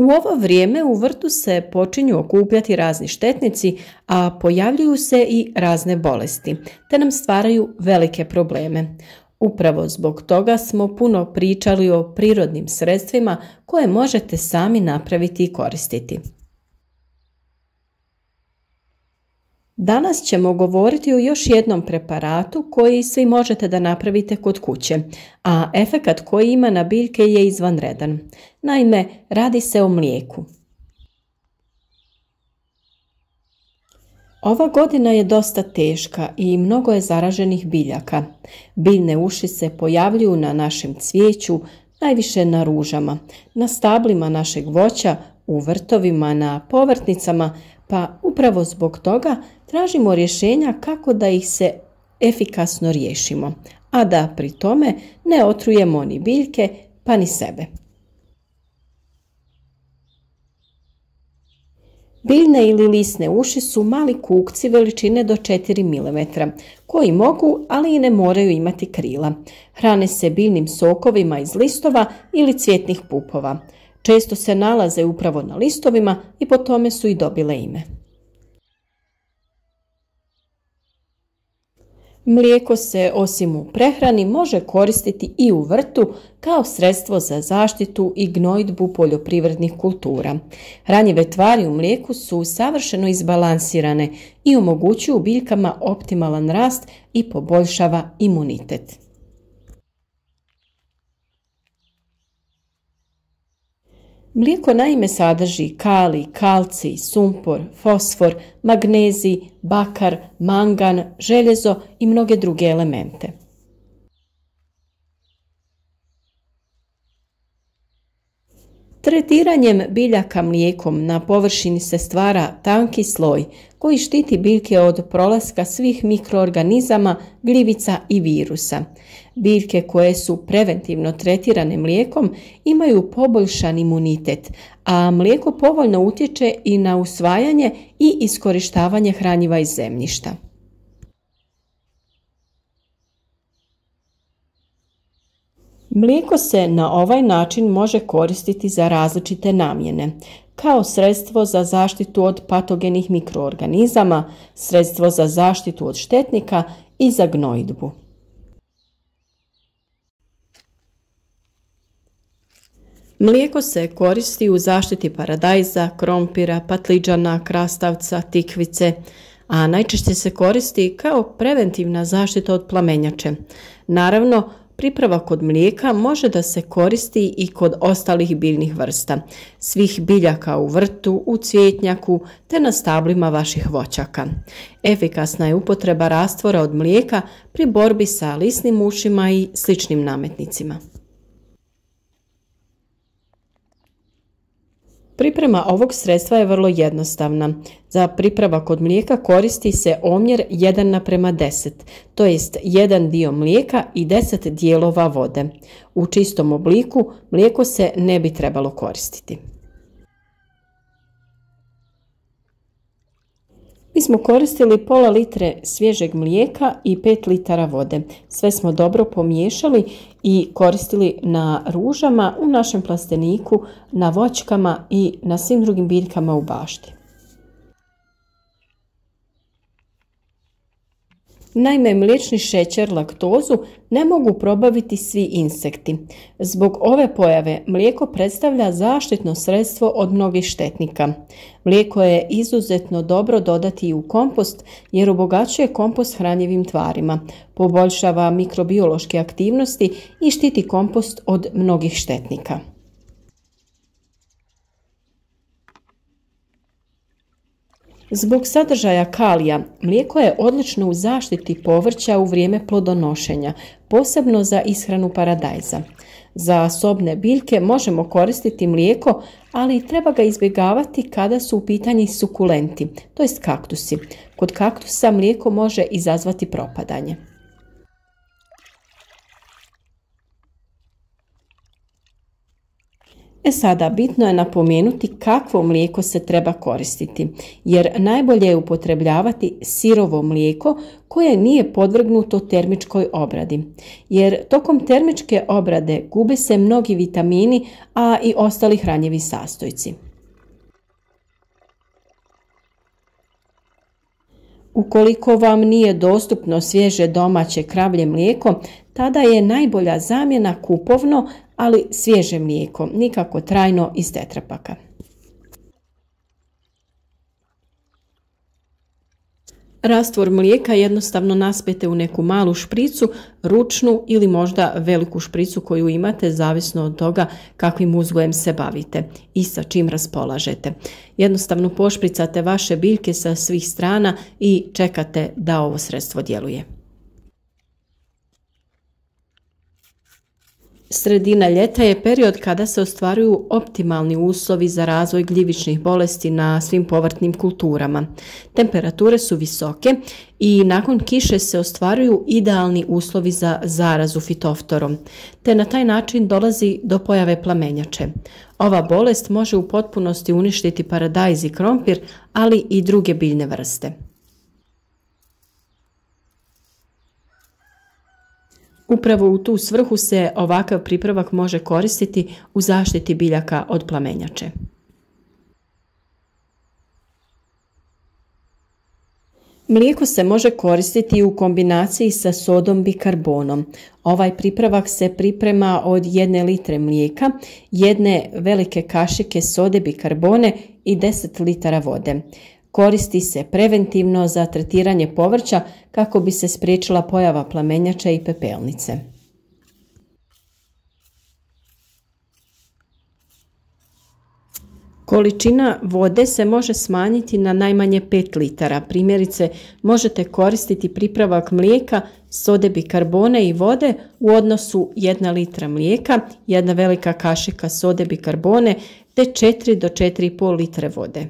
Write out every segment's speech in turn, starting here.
U ovo vrijeme u vrtu se počinju okupljati razni štetnici, a pojavljuju se i razne bolesti, te nam stvaraju velike probleme. Upravo zbog toga smo puno pričali o prirodnim sredstvima koje možete sami napraviti i koristiti. Danas ćemo govoriti o još jednom preparatu koji svi možete da napravite kod kuće, a efekat koji ima na biljke je izvanredan. Naime, radi se o mlijeku. Ova godina je dosta teška i mnogo je zaraženih biljaka. Biljne uši se pojavljuju na našem cvijeću, najviše na ružama, na stablima našeg voća, u vrtovima, na povrtnicama, pa upravo zbog toga tražimo rješenja kako da ih se efikasno riješimo, a da pri tome ne otrujemo ni biljke pa ni sebe. Biljne ili lisne uši su mali kukci veličine do 4 mm, koji mogu, ali i ne moraju imati krila. Hrane se biljnim sokovima iz listova ili cvjetnih pupova. Često se nalaze upravo na listovima i po tome su i dobile ime. Mlijeko se osim u prehrani može koristiti i u vrtu kao sredstvo za zaštitu i gnojidbu poljoprivrednih kultura. Hranjive tvari u mlijeku su savršeno izbalansirane i omogućuju biljkama optimalan rast i poboljšava imunitet. Mlijeko naime sadrži kalij, kalcij, sumpor, fosfor, magnezij, bakar, mangan, željezo i mnoge druge elemente. Tretiranjem biljaka mlijekom na površini se stvara tanki sloj koji štiti biljke od prolaska svih mikroorganizama, gljivica i virusa. Biljke koje su preventivno tretirane mlijekom imaju poboljšan imunitet, a mlijeko povoljno utječe i na usvajanje i iskorištavanje hranjiva iz zemljišta. Mlijeko se na ovaj način može koristiti za različite namjene, kao sredstvo za zaštitu od patogenih mikroorganizama, sredstvo za zaštitu od štetnika i za gnojidbu. Mlijeko se koristi u zaštiti paradajza, krompira, patliđana, krastavca, tikvice, a najčešće se koristi kao preventivna zaštita od plamenjače. Naravno, pripravak od mlijeka može da se koristi i kod ostalih biljnih vrsta, svih biljaka u vrtu, u cvjetnjaku te na stablima vaših voćaka. Efikasna je upotreba rastvora od mlijeka pri borbi sa lisnim ušima i sličnim nametnicima. Priprema ovog sredstva je vrlo jednostavna. Za pripravak od mlijeka koristi se omjer 1:10, to jest 1 dio mlijeka i 10 dijelova vode. U čistom obliku mlijeko se ne bi trebalo koristiti. Mi smo koristili pola litre svježeg mlijeka i 5 litara vode. Sve smo dobro pomiješali i koristili na ružama, u našem plasteniku, na voćkama i na svim drugim biljkama u bašti. Naime, mliječni šećer, laktozu ne mogu probaviti svi insekti. Zbog ove pojave mlijeko predstavlja zaštitno sredstvo od mnogih štetnika. Mlijeko je izuzetno dobro dodati i u kompost jer obogaćuje kompost hranjivim tvarima, poboljšava mikrobiološke aktivnosti i štiti kompost od mnogih štetnika. Zbog sadržaja kalija, mlijeko je odlično u zaštiti povrća u vrijeme plodonošenja, posebno za ishranu paradajza. Za sobne biljke možemo koristiti mlijeko, ali treba ga izbjegavati kada su u pitanju sukulenti, to jest kaktusi. Kod kaktusa mlijeko može izazvati propadanje. Sada bitno je napomenuti kakvo mlijeko se treba koristiti, jer najbolje je upotrebljavati sirovo mlijeko koje nije podvrgnuto termičkoj obradi, jer tokom termičke obrade gube se mnogi vitamini, a i ostali hranjivi sastojci. Ukoliko vam nije dostupno svježe domaće kravlje mlijeko, tada je najbolja zamjena kupovno, ali svježe mlijeko, nikako trajno iz tetrapaka. Rastvor mlijeka jednostavno naspete u neku malu špricu, ručnu ili možda veliku špricu koju imate, zavisno od toga kakvim uzgojem se bavite i sa čim raspolažete. Jednostavno pošpricate vaše biljke sa svih strana i čekate da ovo sredstvo djeluje. Sredina ljeta je period kada se ostvaruju optimalni uslovi za razvoj gljivičnih bolesti na svim povrtnim kulturama. Temperature su visoke i nakon kiše se ostvaruju idealni uslovi za zarazu fitoftorom, te na taj način dolazi do pojave plamenjače. Ova bolest može u potpunosti uništiti paradajz i krompir, ali i druge biljne vrste. Upravo u tu svrhu se ovakav pripravak može koristiti u zaštiti biljaka od plamenjače. Mlijeko se može koristiti u kombinaciji sa sodom bikarbonom. Ovaj pripravak se priprema od 1 litre mlijeka, 1 velike kašike sode bikarbone i 10 litara vode. Koristi se preventivno za tretiranje povrća kako bi se spriječila pojava plamenjača i pepelnice. Količina vode se može smanjiti na najmanje 5 litara. Primjerice, možete koristiti pripravak mlijeka, sode bikarbone i vode u odnosu 1 litra mlijeka, 1 velika kašika sode bikarbone te 4 do 4,5 litre vode.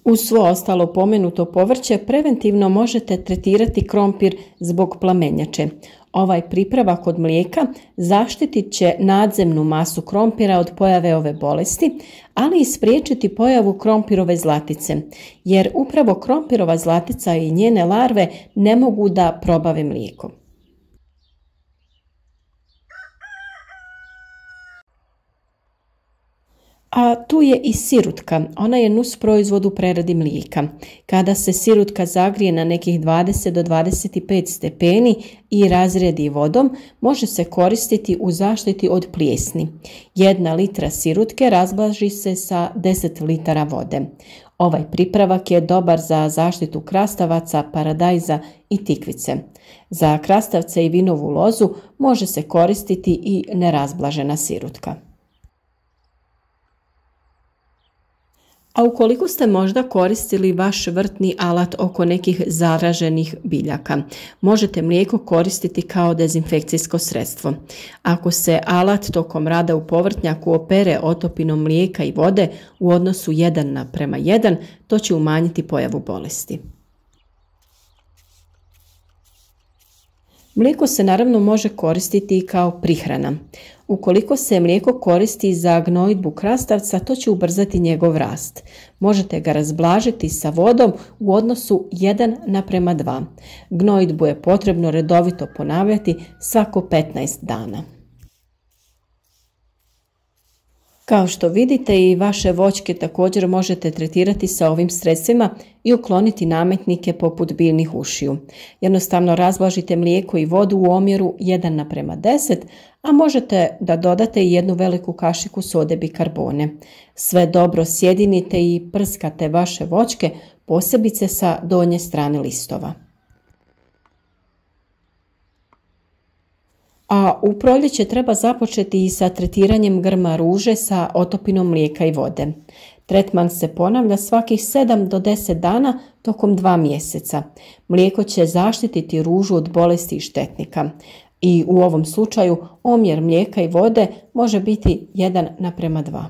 Uz svo ostalo pomenuto povrće preventivno možete tretirati krompir zbog plamenjače. Ovaj pripravak od mlijeka zaštitit će nadzemnu masu krompira od pojave ove bolesti, ali i spriječiti pojavu krompirove zlatice, jer upravo krompirova zlatica i njene larve ne mogu da probave mlijeko. A tu je i sirutka, ona je nusproizvod u preradi mlijeka. Kada se sirutka zagrije na nekih 20 do 25 stepeni i razredi vodom, može se koristiti u zaštiti od plijesni. 1 litra sirutke razblaži se sa 10 litara vode. Ovaj pripravak je dobar za zaštitu krastavaca, paradajza i tikvice. Za krastavce i vinovu lozu može se koristiti i nerazblažena sirutka. A ukoliko ste možda koristili vaš vrtni alat oko nekih zaraženih biljaka, možete mlijeko koristiti kao dezinfekcijsko sredstvo. Ako se alat tokom rada u povrtnjaku opere otopinom mlijeka i vode u odnosu 1:1, to će umanjiti pojavu bolesti. Mlijeko se naravno može koristiti i kao prihrana. Ukoliko se mlijeko koristi za gnojidbu krastavca, to će ubrzati njegov rast. Možete ga razblažiti sa vodom u odnosu 1:2. Gnojidbu je potrebno redovito ponavljati svako 15 dana. Kao što vidite, i vaše voćke također možete tretirati sa ovim sredstvima i ukloniti nametnike poput biljnih ušiju. Jednostavno razblažite mlijeko i vodu u omjeru 1:10, a možete da dodate i 1 veliku kašiku sode bikarbone. Sve dobro sjedinite i prskate vaše voćke, posebice sa donje strane listova. A u proljeće treba započeti i sa tretiranjem grma ruže sa otopinom mlijeka i vode. Tretman se ponavlja svakih 7 do 10 dana tokom 2 mjeseca. Mlijeko će zaštititi ružu od bolesti i štetnika. I u ovom slučaju omjer mlijeka i vode može biti 1:2.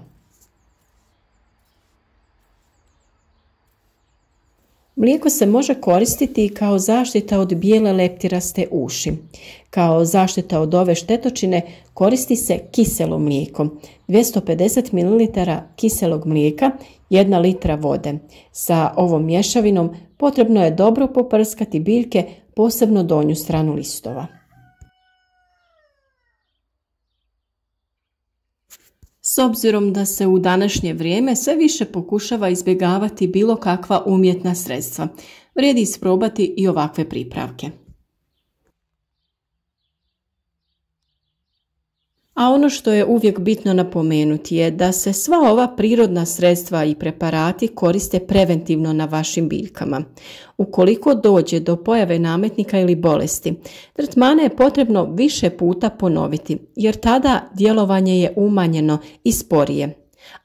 Mlijeko se može koristiti kao zaštita od bijele leptiraste uši. Kao zaštita od ove štetočine koristi se kiselo mlijeko, 250 ml kiselog mlijeka, 1 litra vode. Sa ovom mješavinom potrebno je dobro poprskati biljke, posebno donju stranu listova. S obzirom da se u današnje vrijeme sve više pokušava izbjegavati bilo kakva umjetna sredstva, vrijedi isprobati i ovakve pripravke. A ono što je uvijek bitno napomenuti je da se sva ova prirodna sredstva i preparati koriste preventivno na vašim biljkama. Ukoliko dođe do pojave nametnika ili bolesti, tretmane je potrebno više puta ponoviti, jer tada djelovanje je umanjeno i sporije.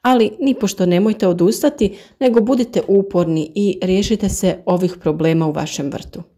Ali nipošto nemojte odustati, nego budite uporni i riješite se ovih problema u vašem vrtu.